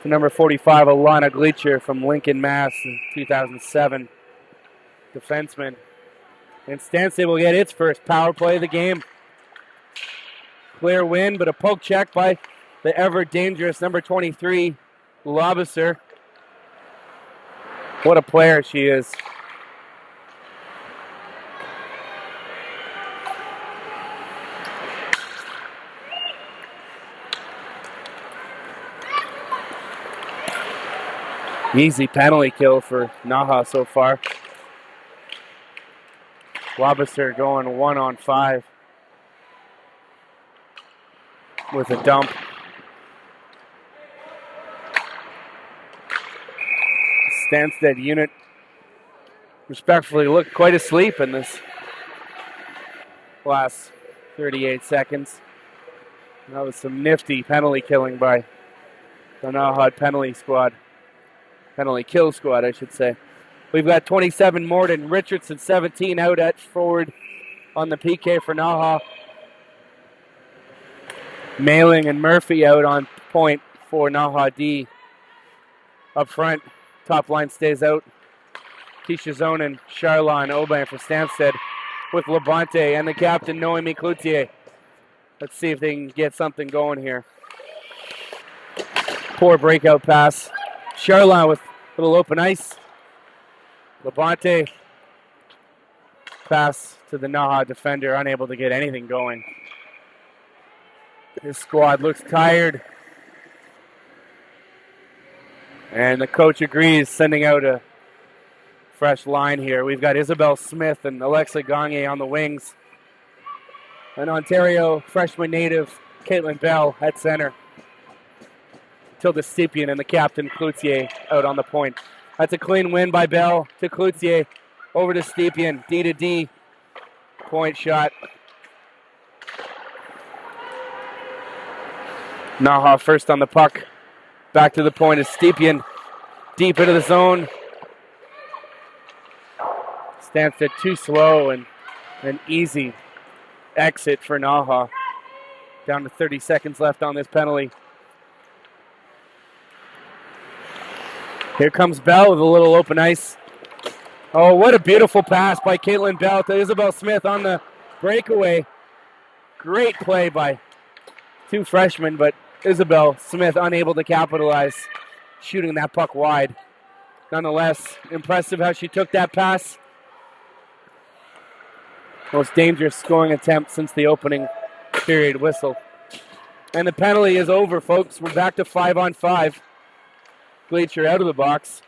To number 45, Alana Gleacher from Lincoln, Mass. In 2007. Defenseman. And Stanstead will get its first power play of the game. Clear win, but a poke check by the ever dangerous number 23, Lobisser. What a player she is. Easy penalty kill for NAHA so far. Lobisser going 1-on-5 with a dump. Stanstead unit respectfully looked quite asleep in this last 38 seconds. That was some nifty penalty killing by the NAHA penalty squad. Penalty kill squad, I should say. We've got 27 Morden, Richardson 17 out at forward on the PK for NAHA. Mailing and Murphy out on point for NAHA D. Up front, top line stays out. Keisha Zonin, Charlon, Oban for Stanstead with Labonte and the captain Noemi Cloutier. Let's see if they can get something going here. Poor breakout pass. Charlon with a little open ice. Labonte pass to the NAHA defender, unable to get anything going. This squad looks tired. And the coach agrees, sending out a fresh line here. We've got Isabel Smith and Alexa Gagne on the wings. An Ontario freshman native, Caitlin Bell, at center. Tilda Stepien and the captain, Cloutier, out on the point. That's a clean win by Bell to Cloutier. Over to Stepien, D to D. Point shot. NAHA first on the puck. Back to the point is Stepien. Deep into the zone. Stanstead too slow and an easy exit for NAHA. Down to 30 seconds left on this penalty. Here comes Bell with a little open ice. Oh, what a beautiful pass by Caitlin Bell to Isabel Smith on the breakaway. Great play by two freshmen, but Isabel Smith unable to capitalize, shooting that puck wide. Nonetheless, impressive how she took that pass. Most dangerous scoring attempt since the opening period whistle. And the penalty is over, folks. We're back to 5-on-5. Glacier out of the box.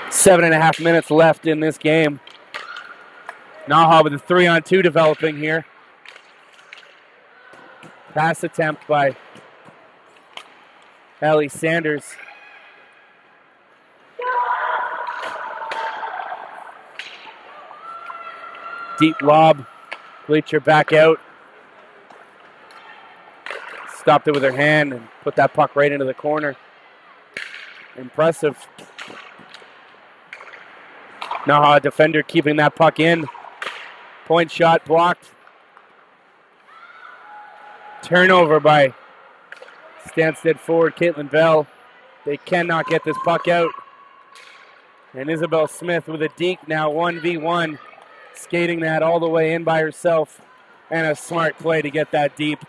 7.5 minutes left in this game. NAHA with a 3-on-2 developing here. Pass attempt by Ellie Sanders. Deep lob. Bleacher back out. Stopped it with her hand and put that puck right into the corner. Impressive. NAHA defender keeping that puck in. Point shot blocked. Turnover by Stanstead forward Caitlin Bell. They cannot get this puck out. And Isabel Smith with a deke now 1v1. Skating that all the way in by herself. And a smart play to get that deep.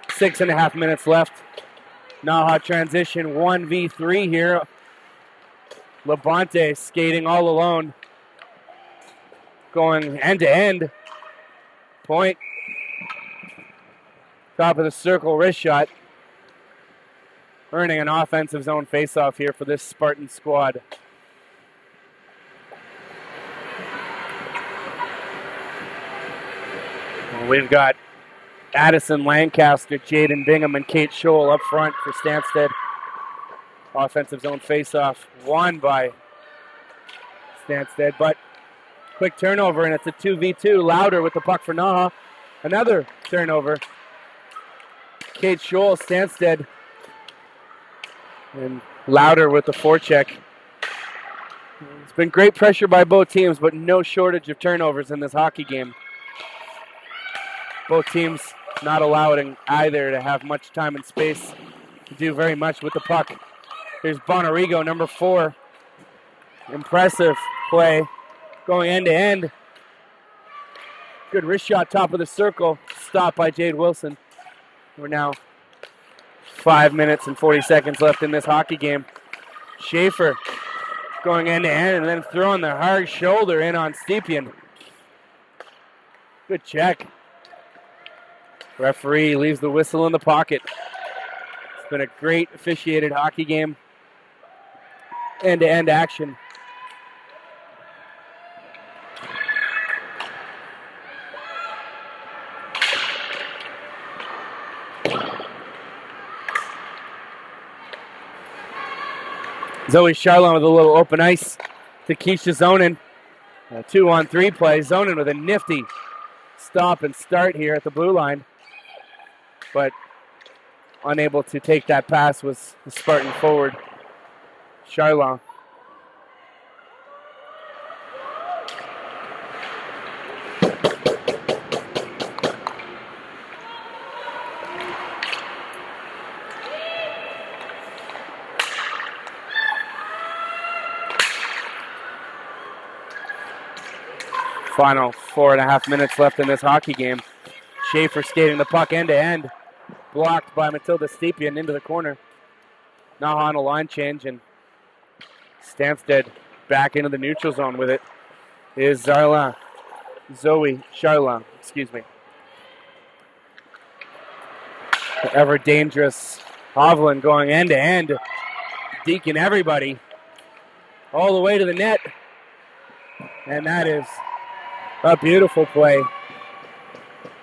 6.5 minutes left. NAHA transition 1v3 here. Labonte skating all alone. Going end to end. Point. Top of the circle wrist shot. Earning an offensive zone faceoff here for this Spartan squad. We've got Addison Lancaster, Jaden Bingham, and Kate Scholl up front for Stanstead. Offensive zone faceoff won by Stanstead, but quick turnover, and it's a 2v2. Louder with the puck for NAHA. Another turnover. Kate Scholl, Stanstead, and Louder with the forecheck. It's been great pressure by both teams, but no shortage of turnovers in this hockey game. Both teams not allowing either to have much time and space to do very much with the puck. Here's Bonarigo, number 4. Impressive play. Going end to end. Good wrist shot, top of the circle. Stopped by Jade Wilson. We're now 5 minutes and 40 seconds left in this hockey game. Schaefer going end to end and then throwing the hard shoulder in on Stepien. Good check. Referee leaves the whistle in the pocket. It's been a great officiated hockey game. End-to-end action. Zoe Charlon with a little open ice to Keisha Zonin. A 2-on-3 play. Zonin with a nifty stop and start here at the blue line. But unable to take that pass was the Spartan forward, Charlon. Final 4.5 minutes left in this hockey game. Schaefer skating the puck end to end. Blocked by Matilda Stepien into the corner. NAHA on a line change, and Stanstead back into the neutral zone with it. Is Zoe Charlon, excuse me. The ever dangerous Hovland going end to end. Deking everybody all the way to the net. And that is a beautiful play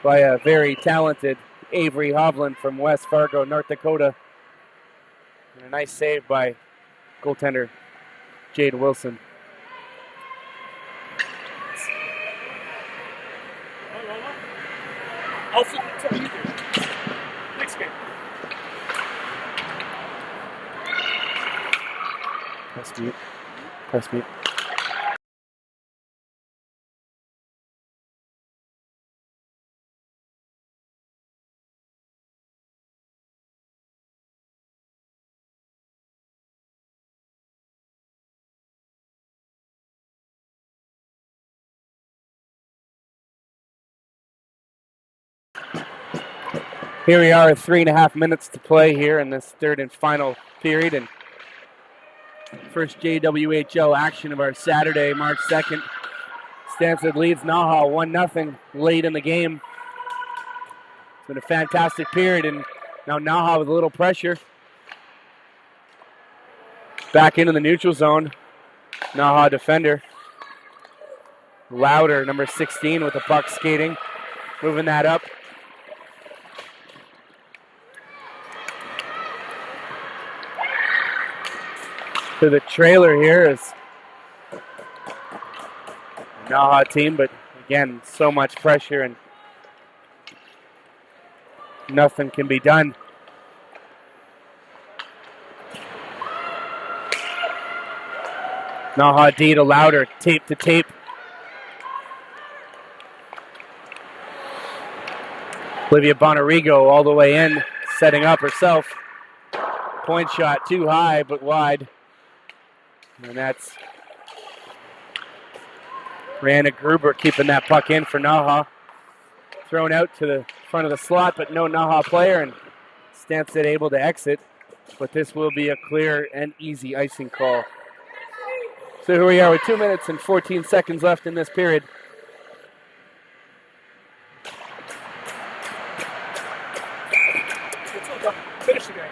by a very talented Avery Hovland from West Fargo, North Dakota. And a nice save by goaltender Jade Wilson. I'll see you next game. Press mute. Press mute. Here we are at 3.5 minutes to play here in this third and final period, and First JWHL action of our Saturday, March 2nd. Stanstead leads NAHA 1-0 late in the game. It's been a fantastic period, and now NAHA with a little pressure. Back into the neutral zone. NAHA defender. Louder, number 16, with the puck skating. Moving that up. To the trailer here is NAHA team, but again, so much pressure and nothing can be done. NAHA D to Louder, tape to tape. Olivia Bonarigo all the way in, setting up herself. Point shot too high, but wide. And that's Brianna Gruber keeping that puck in for NAHA. Thrown out to the front of the slot, but no NAHA player, and Stanstead able to exit. But this will be a clear and easy icing call. So here we are with 2 minutes and 14 seconds left in this period. Finish the game.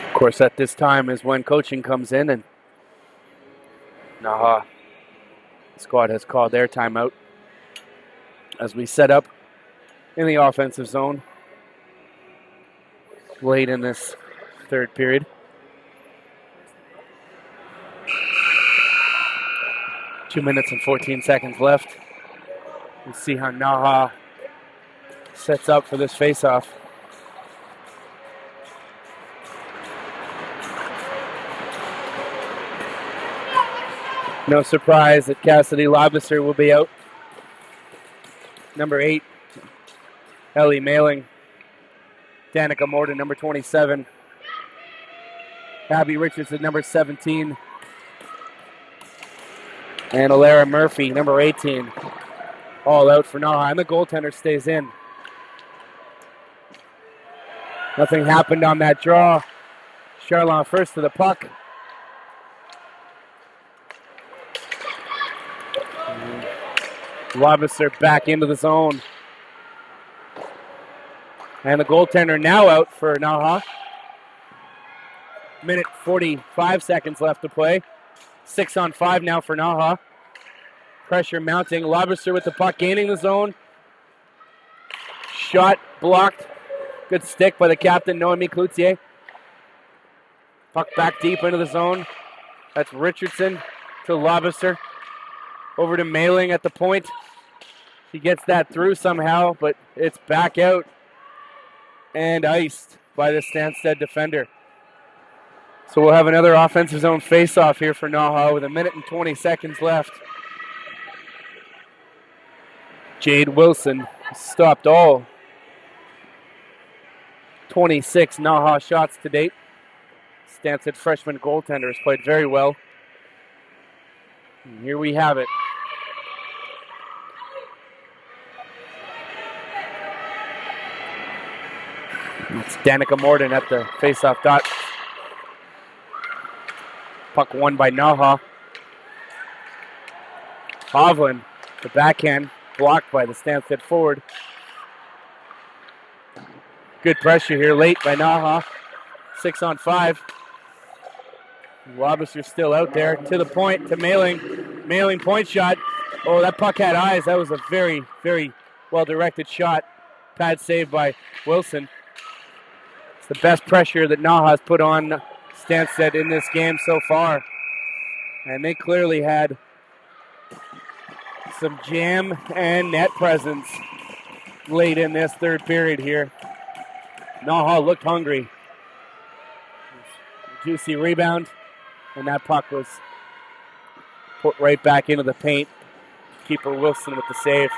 Of course, at this time is when coaching comes in, and NAHA squad has called their timeout as we set up in the offensive zone late in this third period. Two minutes and 14 seconds left. We'll see how NAHA sets up for this faceoff. No surprise that Cassidy Lobisser will be out. Number 8, Ellie Mailing. Danica Morton, number 27. Abby Richardson, number 17. And Alara Murphy, number 18. All out for NAHA, and the goaltender stays in. Nothing happened on that draw. Charlon first to the puck. Lobisser back into the zone. And the goaltender now out for NAHA. Minute 45 seconds left to play. 6-on-5 now for NAHA. Pressure mounting. Lobisser with the puck, gaining the zone. Shot blocked. Good stick by the captain, Noemi Cloutier. Puck back deep into the zone. That's Richardson to Lobisser. Over to Mailing at the point. She gets that through somehow, but it's back out and iced by the Stanstead defender. So we'll have another offensive zone face-off here for NAHA with 1 minute and 20 seconds left. Jade Wilson stopped all 26 NAHA shots to date. Stanstead freshman goaltender has played very well. And here we have it. It's Danica Morton at the face-off dot. Puck won by NAHA. Hovland, the backhand, blocked by the Stanstead forward. Good pressure here late by NAHA. 6-on-5. Lobisser still out there. To the point, to Mailing. Mailing point shot. Oh, that puck had eyes. That was a very, very well-directed shot. Pad save by Wilson. It's the best pressure that NAHA has put on Stanstead in this game so far. And they clearly had some jam and net presence late in this third period here. NAHA looked hungry. Juicy rebound, and that puck was put right back into the paint. Keeper Wilson with the save.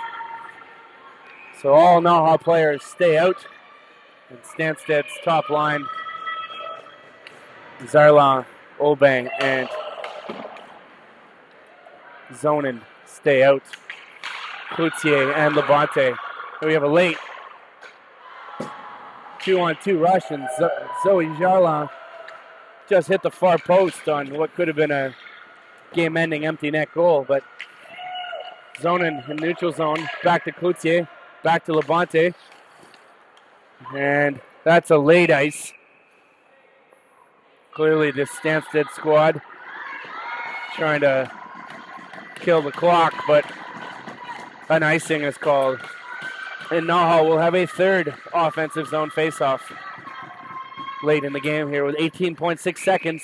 So all NAHA players stay out. And Stanstead's top line, Zarlan, Obang, and Zonin stay out. Cloutier and Labonte. We have a late 2-on-2 rush, and Zoe Jarlin just hit the far post on what could have been a game-ending empty net goal, but Zonin in neutral zone, back to Cloutier, back to Labonte, and that's a late ice. Clearly this Stanstead squad trying to kill the clock, but an icing is called. And NAHA will have a third offensive zone faceoff late in the game here with 18.6 seconds.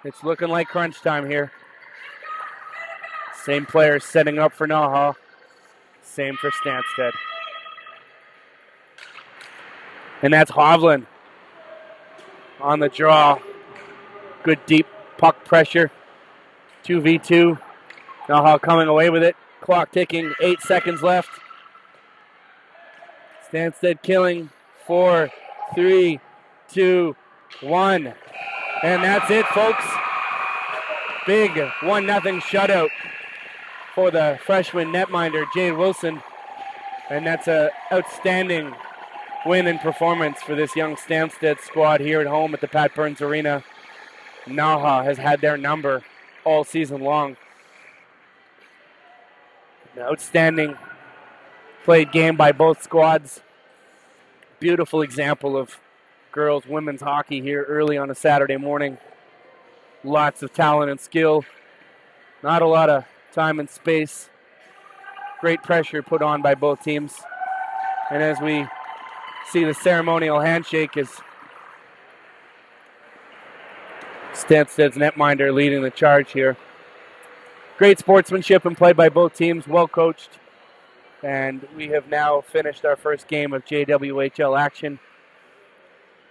It's looking like crunch time here. Same players setting up for NAHA. Same for Stanstead. And that's Hovland on the draw. Good deep puck pressure. 2v2. NAHA coming away with it. Clock ticking. 8 seconds left. Stanstead killing. 4, 3, 2, 1. And that's it, folks. Big 1-0 shutout for the freshman netminder, Jade Wilson. And that's an outstanding win and performance for this young Stanstead squad here at home at the Pat Burns Arena. NAHA has had their number all season long. An outstanding played game by both squads. Beautiful example of girls women's hockey here early on a Saturday morning. Lots of talent and skill. Not a lot of time and space. Great pressure put on by both teams. And as we see the ceremonial handshake as Stanstead's netminder leading the charge here. Great sportsmanship and play by both teams, well coached. And we have now finished our first game of JWHL action.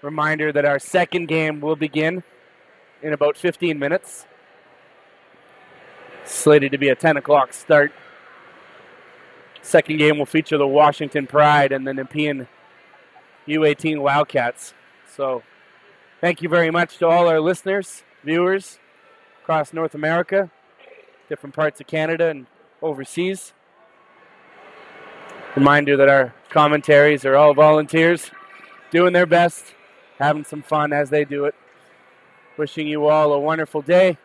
Reminder that our second game will begin in about 15 minutes. Slated to be a 10 o'clock start. Second game will feature the Washington Pride and the Nepean U18 Wildcats. So thank you very much to all our listeners, viewers across North America, different parts of Canada and overseas. Reminder that our commentaries are all volunteers doing their best, having some fun as they do it. Wishing you all a wonderful day.